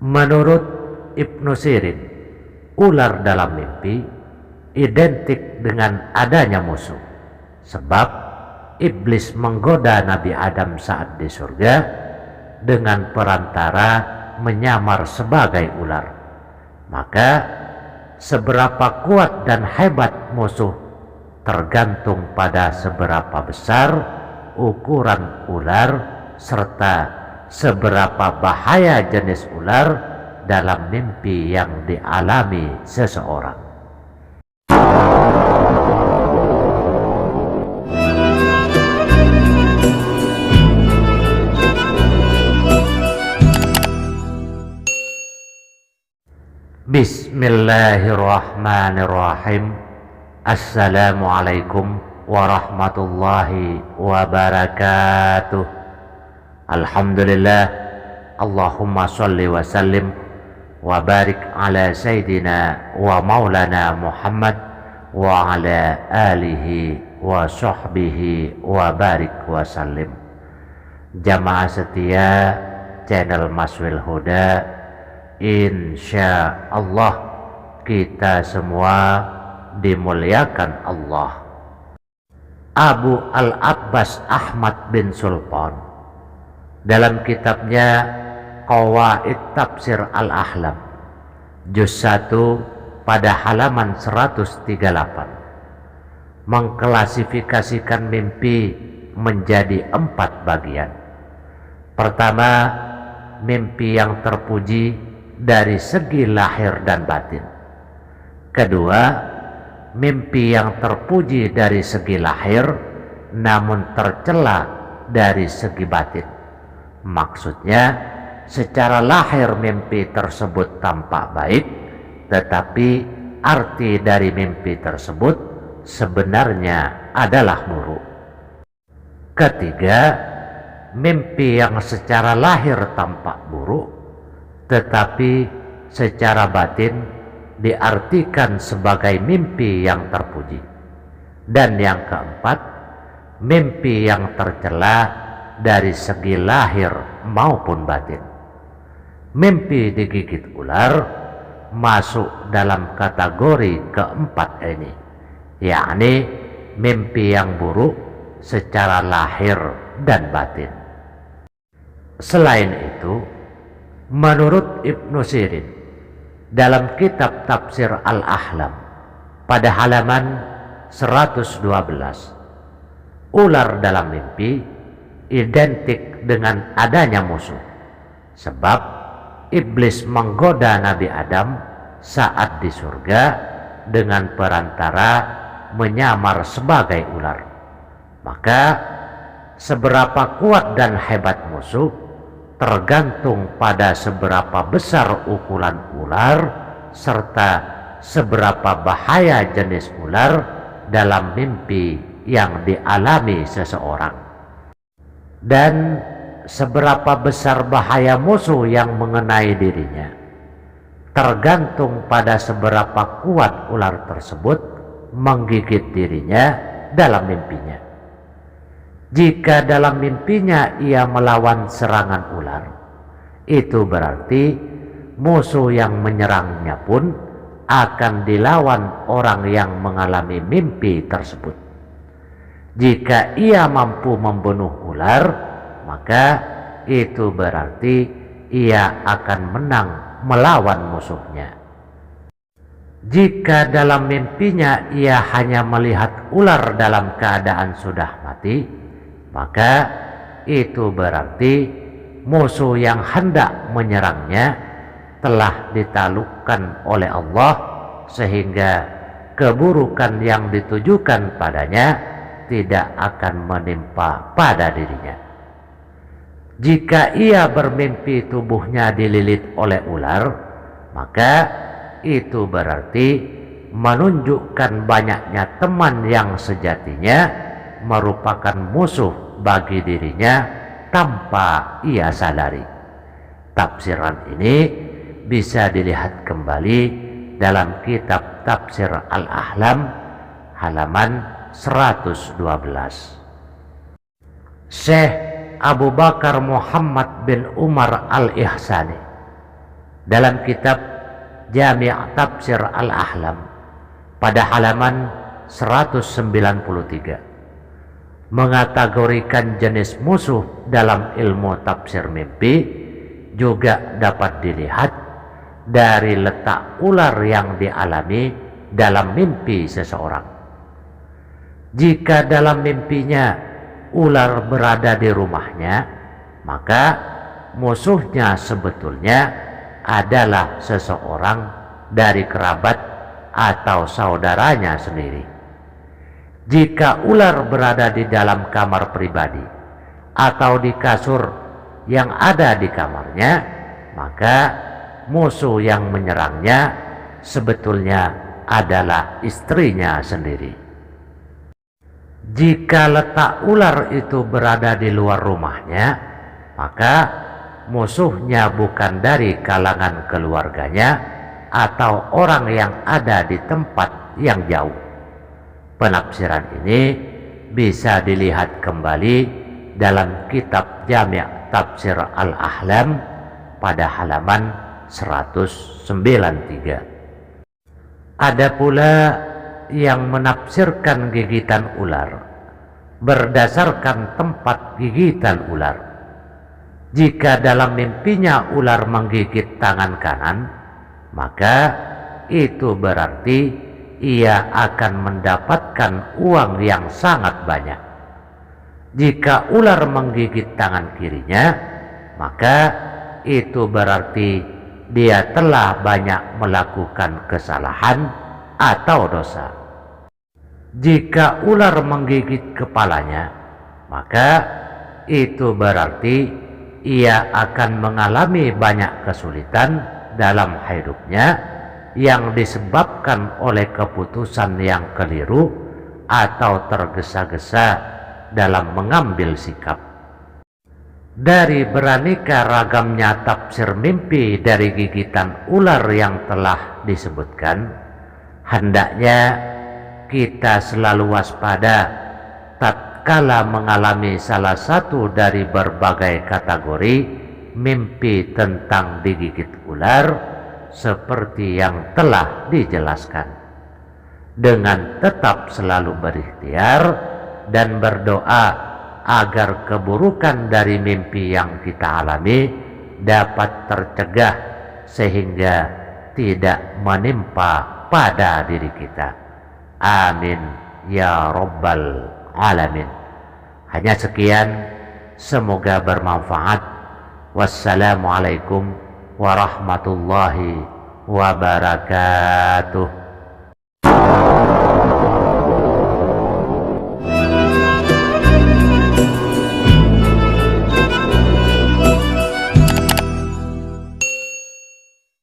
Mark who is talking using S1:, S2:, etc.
S1: Menurut Ibnu Sirin, ular dalam mimpi identik dengan adanya musuh, sebab iblis menggoda Nabi Adam saat di surga dengan perantara menyamar sebagai ular. Maka seberapa kuat dan hebat musuh tergantung pada seberapa besar ukuran ular serta seberapa bahaya jenis ular dalam mimpi yang dialami seseorang. Bismillahirrahmanirrahim. Assalamualaikum warahmatullahi wabarakatuh. Alhamdulillah, Allahumma salli wa sallim wa barik ala Sayyidina wa maulana Muhammad wa ala alihi wa sahbihi wa barik wa sallim. Jamaah setia channel Maswil Huda, insya Allah kita semua dimuliakan Allah. Abu Al-Abbas Ahmad bin Sultan dalam kitabnya Qawaid Tafsir Al-Ahlam juz 1 pada halaman 138 mengklasifikasikan mimpi menjadi 4 bagian. Pertama, mimpi yang terpuji dari segi lahir dan batin. Kedua, mimpi yang terpuji dari segi lahir namun tercela dari segi batin. Maksudnya, secara lahir mimpi tersebut tampak baik, tetapi arti dari mimpi tersebut sebenarnya adalah buruk. Ketiga, mimpi yang secara lahir tampak buruk, tetapi secara batin diartikan sebagai mimpi yang terpuji. Dan yang keempat, mimpi yang tercela dari segi lahir maupun batin. Mimpi digigit ular masuk dalam kategori keempat ini, yakni mimpi yang buruk secara lahir dan batin. Selain itu, menurut Ibnu Sirin dalam kitab Tafsir Al-Ahlam pada halaman 112, ular dalam mimpi identik dengan adanya musuh, sebab iblis menggoda Nabi Adam saat di surga dengan perantara menyamar sebagai ular. Maka seberapa kuat dan hebat musuh tergantung pada seberapa besar ukuran ular serta seberapa bahaya jenis ular dalam mimpi yang dialami seseorang. Dan seberapa besar bahaya musuh yang mengenai dirinya tergantung pada seberapa kuat ular tersebut menggigit dirinya dalam mimpinya. Jika dalam mimpinya ia melawan serangan ular, itu berarti musuh yang menyerangnya pun akan dilawan orang yang mengalami mimpi tersebut. Jika ia mampu membunuh ular, maka itu berarti ia akan menang melawan musuhnya. Jika dalam mimpinya ia hanya melihat ular dalam keadaan sudah mati, maka itu berarti musuh yang hendak menyerangnya telah ditaklukkan oleh Allah, sehingga keburukan yang ditujukan padanya tidak akan menimpa pada dirinya. Jika ia bermimpi tubuhnya dililit oleh ular, maka itu berarti menunjukkan banyaknya teman yang sejatinya merupakan musuh bagi dirinya tanpa ia sadari. Tafsiran ini bisa dilihat kembali dalam kitab Tafsir Al-Ahlam halaman 112. Syekh Abu Bakar Muhammad bin Umar Al-Ihsani dalam kitab Jami' Tafsir Al-Ahlam pada halaman 193 mengategorikan jenis musuh dalam ilmu tafsir mimpi juga dapat dilihat dari letak ular yang dialami dalam mimpi seseorang. Jika dalam mimpinya ular berada di rumahnya, maka musuhnya sebetulnya adalah seseorang dari kerabat atau saudaranya sendiri. Jika ular berada di dalam kamar pribadi atau di kasur yang ada di kamarnya, maka musuh yang menyerangnya sebetulnya adalah istrinya sendiri. Jika letak ular itu berada di luar rumahnya, maka musuhnya bukan dari kalangan keluarganya atau orang yang ada di tempat yang jauh. Penafsiran ini bisa dilihat kembali dalam kitab Jami' Tafsir Al-Ahlam pada halaman 193. Ada pula yang menafsirkan gigitan ular berdasarkan tempat gigitan ular. Jika dalam mimpinya ular menggigit tangan kanan, maka itu berarti ia akan mendapatkan uang yang sangat banyak. Jika ular menggigit tangan kirinya, maka itu berarti dia telah banyak melakukan kesalahan atau dosa. Jika ular menggigit kepalanya, maka itu berarti ia akan mengalami banyak kesulitan dalam hidupnya yang disebabkan oleh keputusan yang keliru atau tergesa-gesa dalam mengambil sikap. Dari beraneka ragamnya tafsir mimpi dari gigitan ular yang telah disebutkan, hendaknya kita selalu waspada tatkala mengalami salah satu dari berbagai kategori mimpi tentang digigit ular seperti yang telah dijelaskan, dengan tetap selalu berikhtiar dan berdoa agar keburukan dari mimpi yang kita alami dapat tercegah sehingga tidak menimpa pada diri kita. Amin ya rabbal alamin. Hanya sekian, semoga bermanfaat. Wassalamualaikum warahmatullahi wabarakatuh.